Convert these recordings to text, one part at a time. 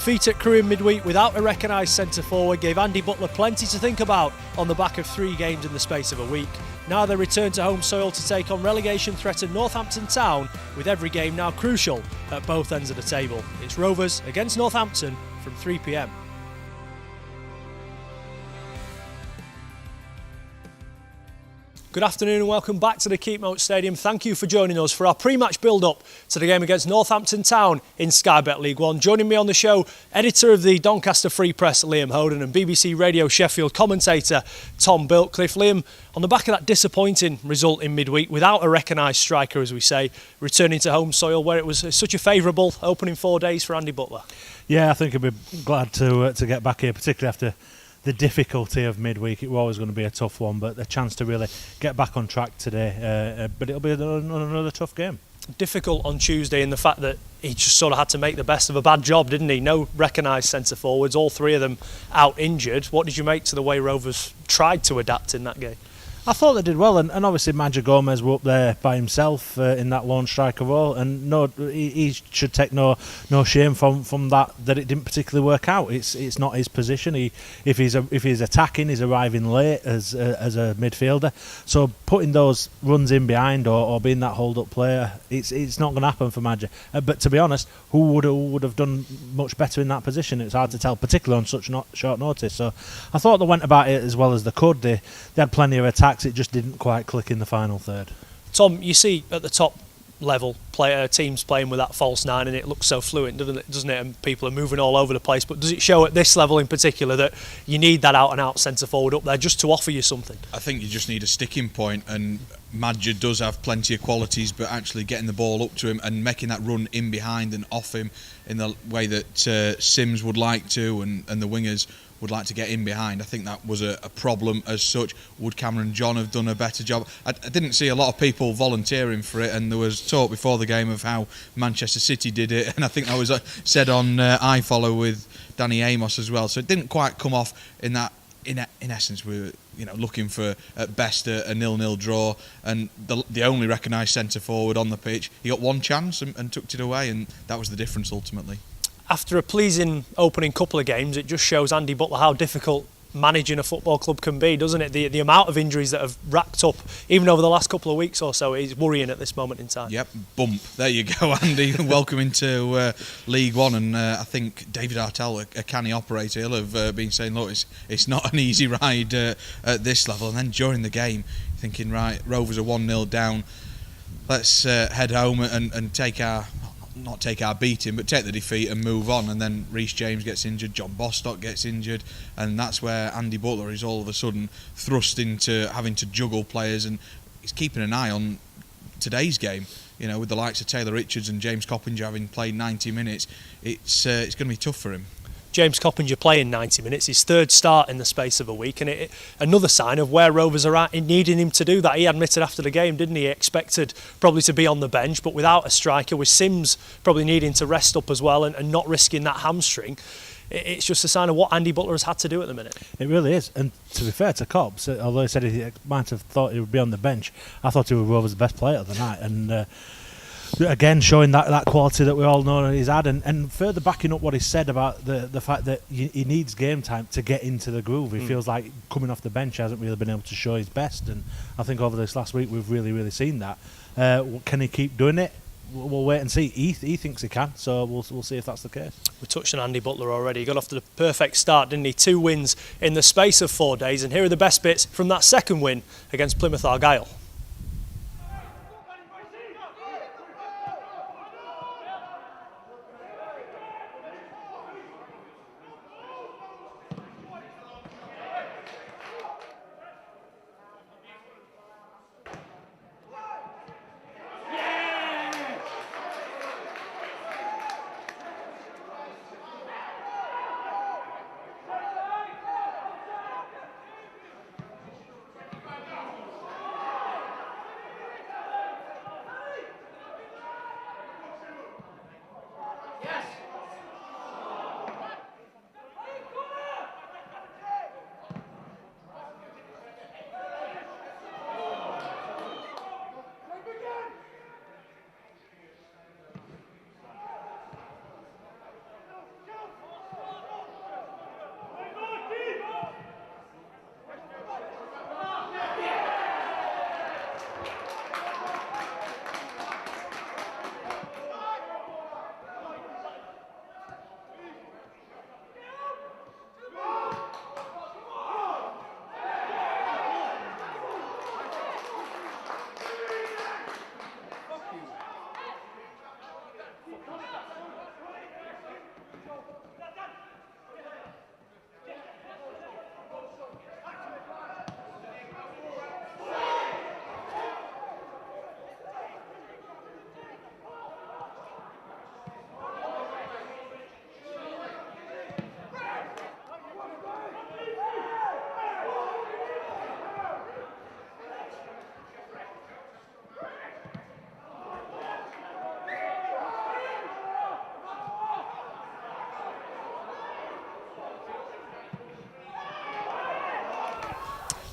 defeat at Crewe in midweek without a recognised centre-forward gave Andy Butler plenty to think about on the back of 3 games in the space of a week. Now they return to home soil to take on relegation-threatened Northampton Town, with every game now crucial at both ends of the table. It's Rovers against Northampton from 3 p.m. Good afternoon and welcome back to the Keepmoat Stadium. Thank you for joining us for our pre-match build-up to the game against Northampton Town in Sky Bet League One. Joining me on the show, editor of the Doncaster Free Press, Liam Hoden, and BBC Radio Sheffield commentator, Tom Biltcliffe. Liam, on the back of that disappointing result in midweek, without a recognised striker, as we say, returning to home soil where it was such a favourable opening 4 days for Andy Butler. Yeah, I think I'd be glad to get back here, particularly after the difficulty of midweek. It was always going to be a tough one, but the chance to really get back on track today. But it'll be another tough game. Difficult on Tuesday in the fact that he just sort of had to make the best of a bad job, didn't he? No recognised centre-forwards, all 3 of them out injured. What did you make to the way Rovers tried to adapt in that game? I thought they did well, and obviously Major Gomez were up there by himself in that lone striker role, and he should take no shame from that it didn't particularly work out. It's not his position. If he's attacking, he's arriving late as a midfielder. So putting those runs in behind or being that hold up player, it's not going to happen for Major. But to be honest, who would have done much better in that position? It's hard to tell, particularly on such short notice. So I thought they went about it as well as they could. They had plenty of attacks. It just didn't quite click in the final third. Tom, you see at the top level teams playing with that false 9 and it looks so fluent, doesn't it? And people are moving all over the place. But does it show at this level in particular that you need that out-and-out centre-forward up there just to offer you something? I think you just need a sticking point, and Madger does have plenty of qualities, but actually getting the ball up to him and making that run in behind and off him in the way that Sims would like to, and the wingers would like to get in behind. I think that was a problem as such. Would Cameron John have done a better job? I didn't see a lot of people volunteering for it, and there was talk before the game of how Manchester City did it, and I think that was said on iFollow with Danny Amos as well. So it didn't quite come off in that. In essence, we were looking for at best a 0-0 draw, and the only recognised centre forward on the pitch, he got one chance and took it away, and that was the difference ultimately. After a pleasing opening couple of games, it just shows Andy Butler how difficult managing a football club can be, doesn't it? The amount of injuries that have racked up, even over the last couple of weeks or so, is worrying at this moment in time. Yep, bump. There you go, Andy. Welcome into League One, and I think David Artell, a canny operator, he'll have been saying, look, it's not an easy ride at this level. And then during the game, thinking, right, Rovers are 1-0 down, let's head home and take our... not take our beating, but take the defeat and move on. And then Reece James gets injured, John Bostock gets injured, and that's where Andy Butler is all of a sudden thrust into having to juggle players, and he's keeping an eye on today's game. With the likes of Taylor Richards and James Coppinger having played 90 minutes, it's going to be tough for him. James Coppinger playing 90 minutes, his 3rd start in the space of a week, and another sign of where Rovers are at in needing him to do that. He admitted after the game, didn't he? He expected probably to be on the bench, but without a striker, with Sims probably needing to rest up as well and not risking that hamstring. It's just a sign of what Andy Butler has had to do at the minute. It really is. And to be fair to Cobbs, although he said he might have thought he would be on the bench, I thought he was Rovers' best player of the night. And again, showing that quality that we all know he's had, and further backing up what he said about the fact that he needs game time to get into the groove. He feels like coming off the bench hasn't really been able to show his best, and I think over this last week we've really seen that. Can he keep doing it? We'll wait and see. He thinks he can, so we'll see if that's the case. We touched on Andy Butler already. He got off to the perfect start, didn't he? 2 wins in the space of 4 days, and here are the best bits from that second win against Plymouth Argyle.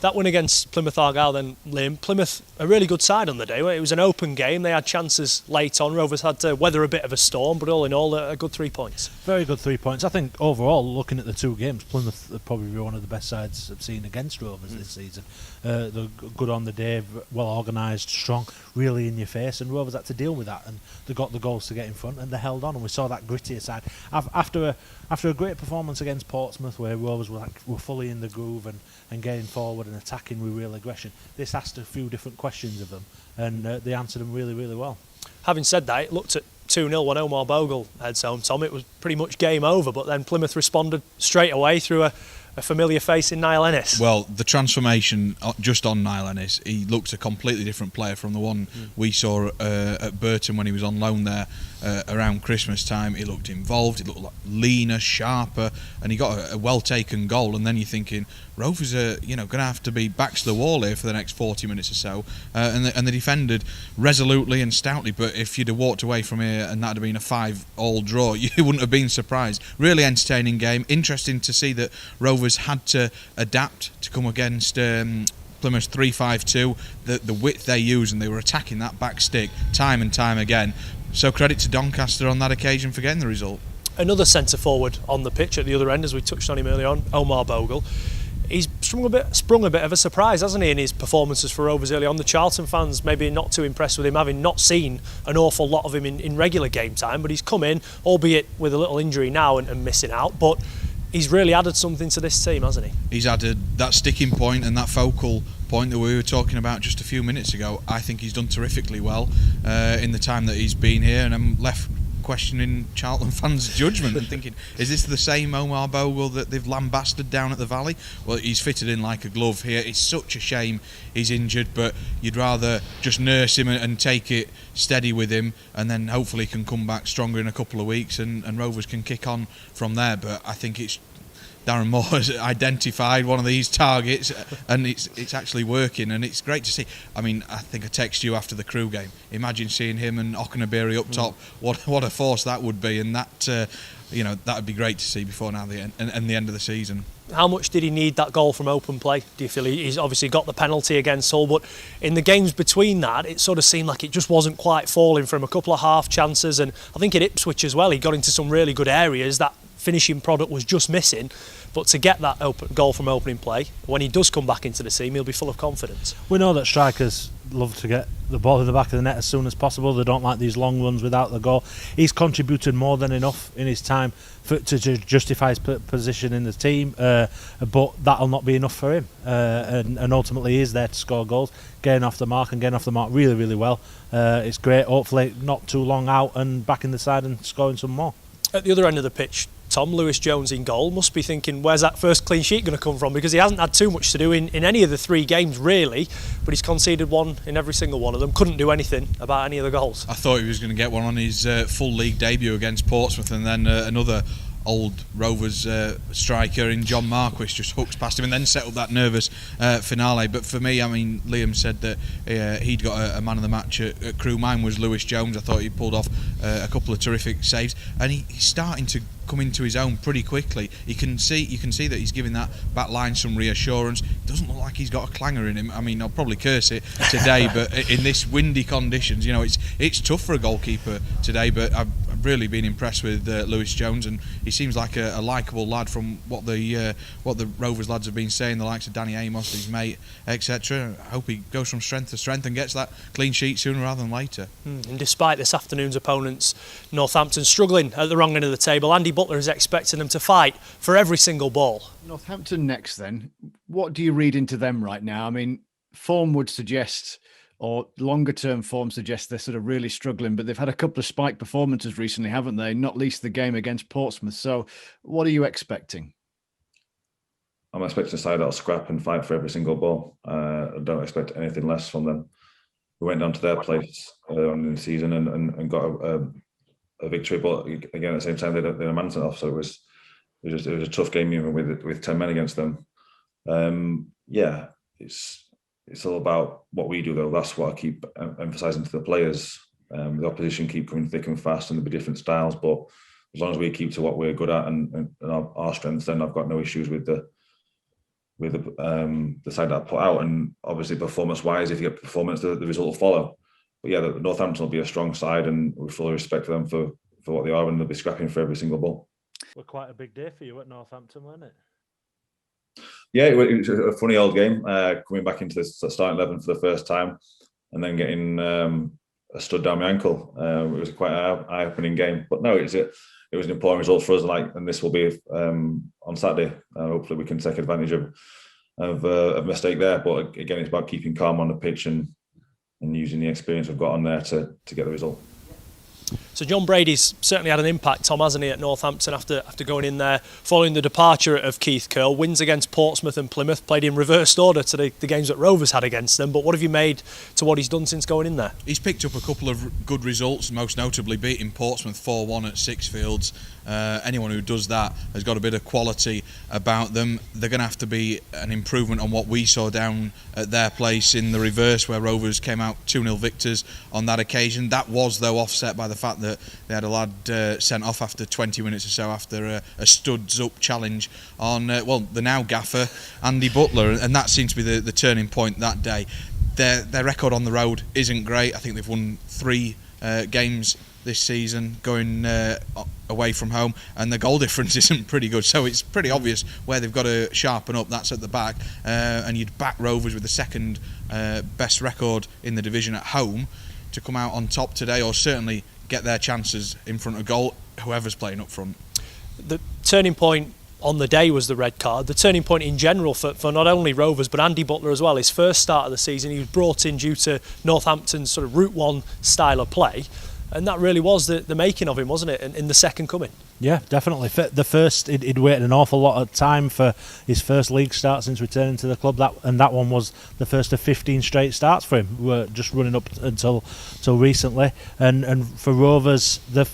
That win against Plymouth Argyle then, Liam, Plymouth a really good side on the day. It was an open game, they had chances late on, Rovers had to weather a bit of a storm, but all in all a good 3 points. Very good 3 points. I think overall, looking at the two games, Plymouth are probably one of the best sides I've seen against Rovers this season. They're good on the day, well organised, strong, really in your face, and Rovers had to deal with that, and they got the goals to get in front, and they held on, and we saw that grittier side. After a great performance against Portsmouth, where Rovers were fully in the groove and getting forward and attacking with real aggression, this asked a few different questions of them, and they answered them really, really well. Having said that, it looked at 2-0 when Omar Bogle heads home, Tom. It was pretty much game over, but then Plymouth responded straight away through a familiar face in Niall Ennis. Well, the transformation just on Niall Ennis, he looked a completely different player from the one we saw at Burton when he was on loan there around Christmas time. He looked involved, he looked like leaner, sharper, and he got a well-taken goal. And then you're thinking, Rovers are going to have to be backs to the wall here for the next 40 minutes or so. And they defended resolutely and stoutly, but if you'd have walked away from here and that had been a 5-5 draw, you wouldn't have been surprised. Really entertaining game. Interesting to see that Rovers had to adapt to come against Plymouth 3-5-2, the width they used, and they were attacking that back stick time and time again. So credit to Doncaster on that occasion for getting the result. Another centre forward on the pitch at the other end, as we touched on him earlier on, Omar Bogle. He's sprung a bit of a surprise, hasn't he, in his performances for Rovers early on. The Charlton fans maybe not too impressed with him, having not seen an awful lot of him in regular game time, but he's come in, albeit with a little injury now and missing out, but he's really added something to this team, hasn't he? He's added that sticking point and that focal point that we were talking about just a few minutes ago. I think he's done terrifically well in the time that he's been here, and I'm left questioning Charlton fans' judgment and thinking, is this the same Omar Bogle that they've lambasted down at the Valley? Well, he's fitted in like a glove here. It's such a shame he's injured, but you'd rather just nurse him and take it steady with him, and then hopefully he can come back stronger in a couple of weeks and Rovers can kick on from there. But I think it's Darren Moore has identified one of these targets, and it's actually working, and it's great to see. I mean, I think I texted you after the Crew game. Imagine seeing him and Okenabiri up top. What a force that would be, and that that would be great to see before now the end of the season. How much did he need that goal from open play? Do you feel he's obviously got the penalty against Hull, but in the games between that, it sort of seemed like it just wasn't quite falling from a couple of half chances, and I think at Ipswich as well, he got into some really good areas. That finishing product was just missing, but to get that goal from opening play, when he does come back into the team, he'll be full of confidence. We know that strikers love to get the ball in the back of the net as soon as possible. They don't like these long runs without the goal. He's contributed more than enough in his time to justify his position in the team, but that'll not be enough for him, and ultimately he is there to score goals, getting off the mark really, really well. It's great. Hopefully not too long out and back in the side and scoring some more. At the other end of the pitch, Tom, Lewis Jones in goal must be thinking, where's that first clean sheet going to come from? Because he hasn't had too much to do in any of the three games, really, but he's conceded one in every single one of them. Couldn't do anything about any of the goals. I thought he was going to get one on his full league debut against Portsmouth, and then another old Rovers striker in John Marquis just hooks past him and then set up that nervous finale. But for me, I mean, Liam said that he'd got a man of the match at Crewe. Mine was Lewis Jones. I thought he pulled off a couple of terrific saves, and he's starting to come into his own pretty quickly. You can see that he's giving that back line some reassurance. Doesn't look like he's got a clanger in him. I mean, I'll probably curse it today, but in this windy conditions, it's tough for a goalkeeper today. But I've really been impressed with Lewis Jones, and he seems like a likeable lad from what the Rovers lads have been saying, the likes of Danny Amos, his mate, etc. I hope he goes from strength to strength and gets that clean sheet sooner rather than later. And despite this afternoon's opponents, Northampton struggling at the wrong end of the table, Andy Butler is expecting them to fight for every single ball. Northampton next then. What do you read into them right now? I mean, form would suggest, or longer term form suggests, they're sort of really struggling, but they've had a couple of spike performances recently, haven't they? Not least the game against Portsmouth. So what are you expecting? I'm expecting a side that'll scrap and fight for every single ball. I don't expect anything less from them. We went down to their place earlier on in the season and got a victory, but again at the same time they had a man sent off, so it was a tough game even with 10 men against them. It's all about what we do though. That's what I keep emphasising to the players. The opposition keep coming thick and fast, and there'll be different styles, but as long as we keep to what we're good at and our strengths, then I've got no issues with the with the side that I put out, and obviously performance-wise, if you get performance, the result will follow. But yeah, the Northampton will be a strong side, and we fully respect them for what they are, and they'll be scrapping for every single ball. Well, quite a big day for you at Northampton, wasn't it? Yeah, it was a funny old game, coming back into the starting 11 for the first time, and then getting a stud down my ankle. It was quite an eye-opening game, but no, it was an important result for us. And this will be on Saturday. Hopefully, we can take advantage of a mistake there. But again, it's about keeping calm on the pitch and using the experience we've got on there to get the result. So John Brady's certainly had an impact, Tom, hasn't he, at Northampton after going in there following the departure of Keith Curle. Wins against Portsmouth and Plymouth, played in reversed order to the games that Rovers had against them. But what have you made to what he's done since going in there? He's picked up a couple of good results, most notably beating Portsmouth 4-1 at Sixfields. Anyone who does that has got a bit of quality about them. They're going to have to be an improvement on what we saw down at their place in the reverse, where Rovers came out 2-0 victors on that occasion. That was, though, offset by the fact that they had a lad sent off after 20 minutes or so after a studs-up challenge on, the now gaffer, Andy Butler, and that seemed to be the turning point that day. Their record on the road isn't great. I think they've won 3 games this season going away from home, and the goal difference isn't pretty good, so it's pretty obvious where they've got to sharpen up. That's at the back, and you'd back Rovers with the second best record in the division at home to come out on top today, or certainly get their chances in front of goal, whoever's playing up front. The turning point on the day was the red card. The turning point in general for not only Rovers but Andy Butler as well. His first start of the season, he was brought in due to Northampton's sort of Route 1 style of play, and that really was the making of him, wasn't it, in the second coming? Yeah, definitely. The first, he'd waited an awful lot of time for his first league start since returning to the club. That one was the first of 15 straight starts for him. We were just running up until recently, and for Rovers, the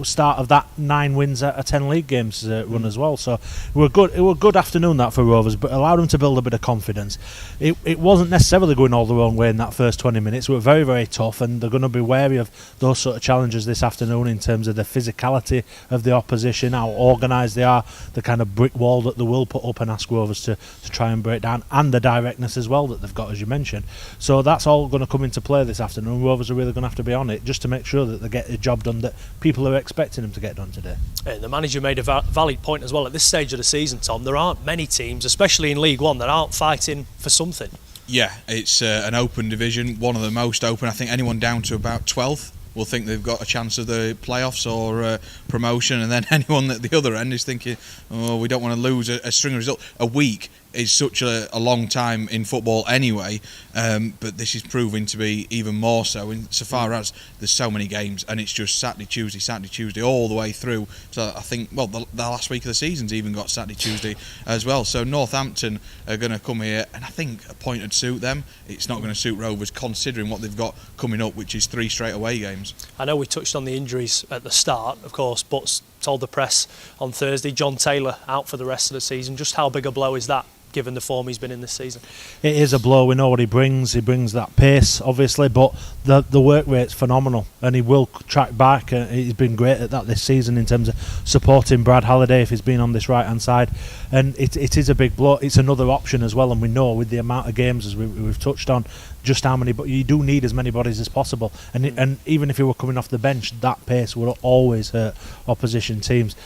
start of that 9 wins at 10 league games run as well. So it was a good afternoon that for Rovers, but allowed them to build a bit of confidence. It wasn't necessarily going all their own way in that first 20 minutes. They were very, very tough, and they're going to be wary of those sort of challenges this afternoon in terms of the physicality of the opposition, how organised they are, the kind of brick wall that they will put up and ask Rovers to try and break down, and the directness as well that they've got, as you mentioned. So that's all going to come into play this afternoon. Rovers are really going to have to be on it just to make sure that they get the job done that people are expecting them to get done today. And the manager made a valid point as well. At this stage of the season, Tom, there aren't many teams, especially in League One, that aren't fighting for something. Yeah, it's an open division, one of the most open. I think anyone down to about 12th will think they've got a chance of the playoffs or promotion, and then anyone at the other end is thinking, oh, we don't want to lose a string of results. A week is such a long time in football anyway, but this is proving to be even more so insofar as there's so many games, and it's just Saturday, Tuesday all the way through. So I think, the last week of the season's even got Saturday, Tuesday as well. So Northampton are going to come here, and I think a point would suit them. It's not going to suit Rovers considering what they've got coming up, which is 3 straight away games. I know we touched on the injuries at the start, of course, but told the press on Thursday, John Taylor out for the rest of the season. Just how big a blow is that, given the form he's been in this season? It is a blow. We know what he brings. He brings that pace, obviously, but the work rate's phenomenal, and he will track back. He's been great at that this season in terms of supporting Brad Halliday if he's been on this right-hand side, and it is a big blow. It's another option as well, and we know with the amount of games, as we've touched on, just how many, but you do need as many bodies as possible, and even if he were coming off the bench, that pace will always hurt opposition teams.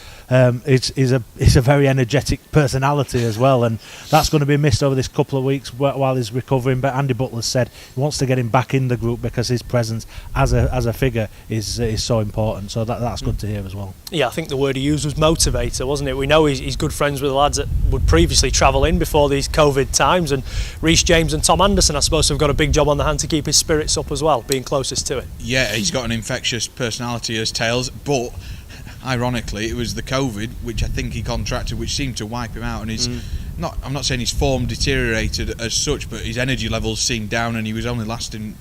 He's a very energetic personality as well, and that's going to be missed over this couple of weeks while he's recovering. But Andy Butler said he wants to get him back in the group because his presence as a figure is so important. So that's good to hear as well. Yeah, I think the word he used was motivator, wasn't it? We know he's good friends with the lads that would previously travel in before these COVID times, and Reece James and Tom Anderson, I suppose, have got a big job on the hand to keep his spirits up as well, being closest to it. Yeah, he's got an infectious personality as Tails, but ironically it was the COVID which I think he contracted, which seemed to wipe him out, and I'm not saying his form deteriorated as such, but his energy levels seemed down, and he was only lasting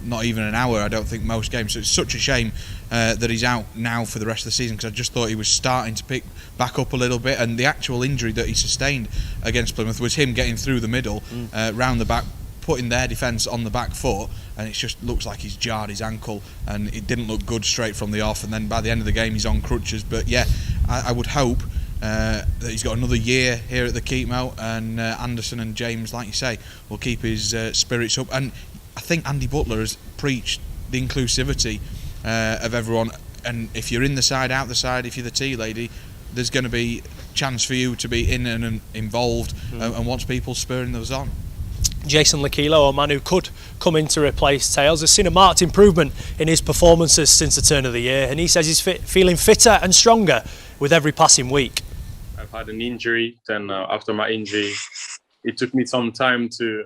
not even an hour, I don't think, most games. So it's such a shame that he's out now for the rest of the season, because I just thought he was starting to pick back up a little bit, and the actual injury that he sustained against Plymouth was him getting through the middle, round the back, putting their defence on the back foot, and it just looks like he's jarred his ankle, and it didn't look good straight from the off, and then by the end of the game he's on crutches. But yeah, I would hope that he's got another year here at the Keepmoat, and Anderson and James, like you say, will keep his spirits up. And I think Andy Butler has preached the inclusivity of everyone. And if you're in the side, out the side, if you're the tea lady, there's going to be chance for you to be in and involved, and wants people spurring those on. Jason Lokilo, a man who could come in to replace Tails, has seen a marked improvement in his performances since the turn of the year, and he says he's feeling fitter and stronger with every passing week. I've had an injury, then after my injury, it took me some time to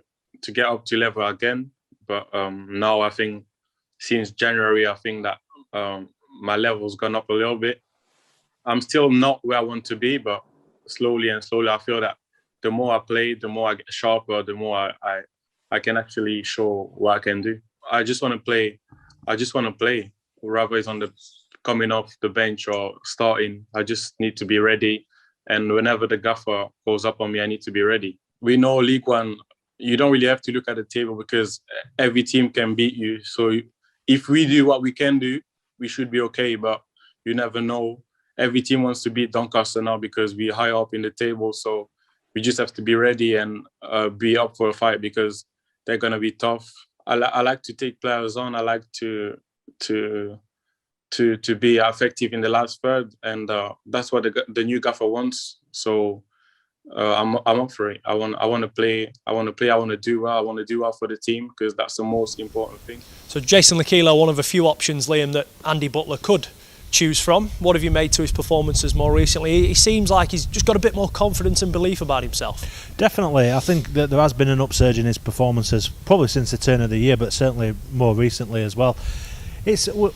get up to level again. But now I think since January, I think that my level's gone up a little bit. I'm still not where I want to be, but slowly and slowly, I feel that the more I play, the more I get sharper, the more I can actually show what I can do. I just want to play. Whether it's coming off the bench or starting, I just need to be ready. And whenever the gaffer goes up on me, I need to be ready. We know League One, you don't really have to look at the table because every team can beat you. So if we do what we can do, we should be okay. But you never know. Every team wants to beat Doncaster now because we're high up in the table. So we just have to be ready and be up for a fight because they're going to be tough. I like to take players on. I like to be effective in the last third, and that's what the new gaffer wants. So I'm up for it. I want to play. I want to do well. I want to do well for the team because that's the most important thing. So Jason Lokilo, one of a few options, Liam, that Andy Butler could choose from. What have you made to his performances more recently? He seems like he's just got a bit more confidence and belief about himself. Definitely. I think that there has been an upsurge in his performances, probably since the turn of the year, but certainly more recently as well.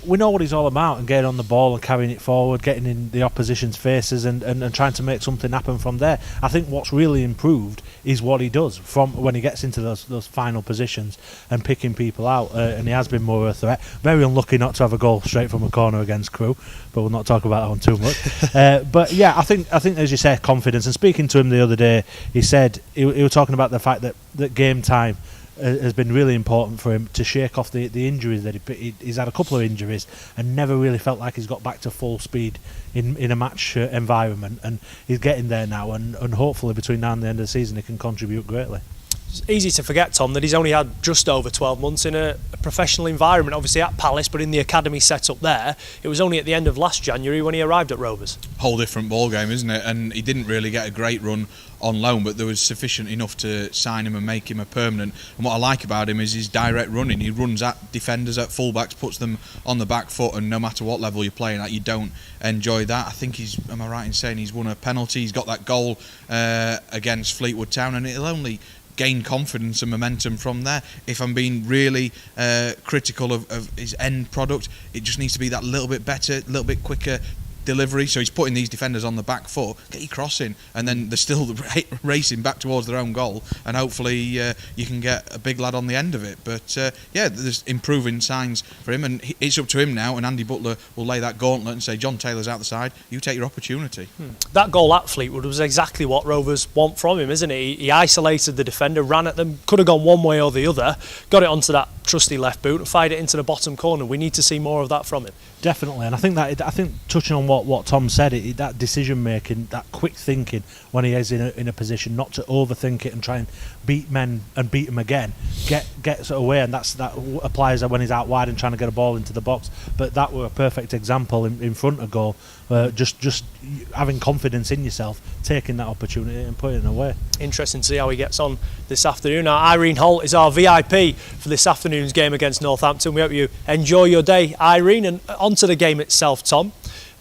We know what he's all about, and getting on the ball and carrying it forward, getting in the opposition's faces and trying to make something happen from there. I think what's really improved is what he does from when he gets into those final positions and picking people out, and he has been more a threat. Very unlucky not to have a goal straight from a corner against Crewe, but we'll not talk about that one too much. But yeah, I think as you say, confidence. And speaking to him the other day, he said he was talking about the fact that game time has been really important for him to shake off the injuries that he's had. A couple of injuries and never really felt like he's got back to full speed in a match environment, and he's getting there now, and hopefully between now and the end of the season he can contribute greatly. It's easy to forget, Tom, that he's only had just over 12 months in a professional environment, obviously at Palace, but in the academy set up there. It was only at the end of last January when he arrived at Rovers. Whole different ball game, isn't it? And he didn't really get a great run on loan, but there was sufficient enough to sign him and make him a permanent. And what I like about him is his direct running. He runs at defenders, at fullbacks, puts them on the back foot, and no matter what level you're playing at, you don't enjoy that. I think am I right in saying he's won a penalty? He's got that goal against Fleetwood Town, and it'll only gain confidence and momentum from there. If I'm being really critical of his end product, it just needs to be that little bit better, a little bit quicker delivery. So he's putting these defenders on the back foot, get your crossing, and then they're still racing back towards their own goal, and hopefully you can get a big lad on the end of it. But yeah, there's improving signs for him, and it's up to him now, and Andy Butler will lay that gauntlet and say, John Taylor's out the side, you take your opportunity. That goal at Fleetwood was exactly what Rovers want from him, isn't it? He isolated the defender, ran at them, could have gone one way or the other, got it onto that trusty left boot and fired it into the bottom corner. We need to see more of that from him. Definitely, and I think touching on what Tom said, that decision making, that quick thinking when he is in a position not to overthink it and try and beat men and beat them again, gets away, and that applies when he's out wide and trying to get a ball into the box. But that were a perfect example in front of goal. Just having confidence in yourself, taking that opportunity and putting it away. Interesting to see how he gets on this afternoon. Now, Irene Holt is our VIP for this afternoon's game against Northampton. We hope you enjoy your day, Irene. And on to the game itself, Tom.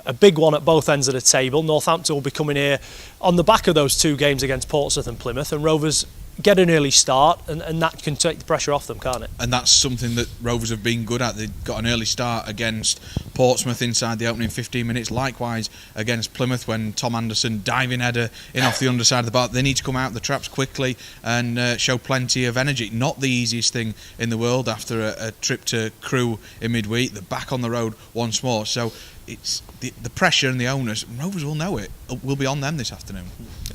A big one at both ends of the table. Northampton will be coming here on the back of those two games against Portsmouth and Plymouth, and Rovers get an early start, and that can take the pressure off them, can't it? And that's something that Rovers have been good at. They've got an early start against Portsmouth inside the opening 15 minutes, likewise against Plymouth when Tom Anderson diving header in off the underside of the bar. They need to come out of the traps quickly and show plenty of energy. Not the easiest thing in the world after a trip to Crewe in midweek. They're back on the road once more, so it's the pressure and the onus. Rovers will know it. Will be on them this afternoon.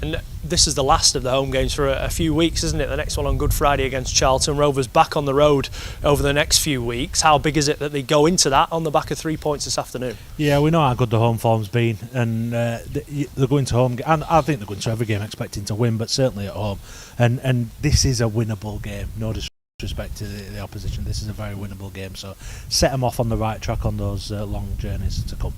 And this is the last of the home games for a few weeks, isn't it? The next one on Good Friday against Charlton. Rovers back on the road over the next few weeks. How big is it that they go into that on the back of 3 points? points this afternoon. Yeah, we know how good the home form's been, and they're going to home, and I think they're going to every game expecting to win, but certainly at home. And this is a winnable game. No disrespect to the opposition. This is a very winnable game. So set them off on the right track on those long journeys to come.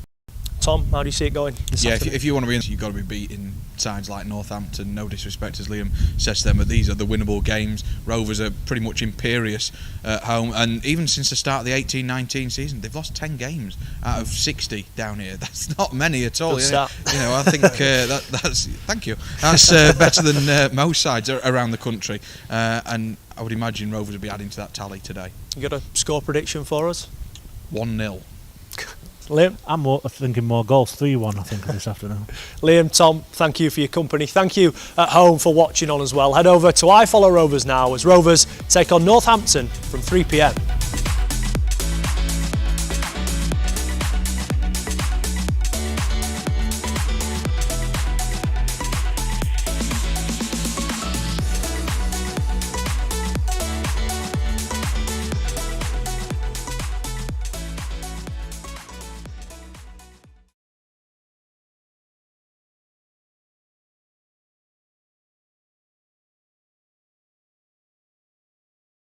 Tom, how do you see it going this afternoon? If you want to win, you've got to be beating sides like Northampton. No disrespect, as Liam says to them, but these are the winnable games. Rovers are pretty much imperious at home, and even since the start of the 18-19 season, they've lost 10 games out of 60 down here. That's not many at all. Good start. I think that's thank you. That's better than most sides around the country, and I would imagine Rovers will be adding to that tally today. You got a score prediction for us? 1-0. Liam? I'm thinking more goals, 3-1 I think this afternoon. Liam, Tom, thank you for your company. Thank you at home for watching on as well. Head over to iFollow Rovers now as Rovers take on Northampton from 3 p.m.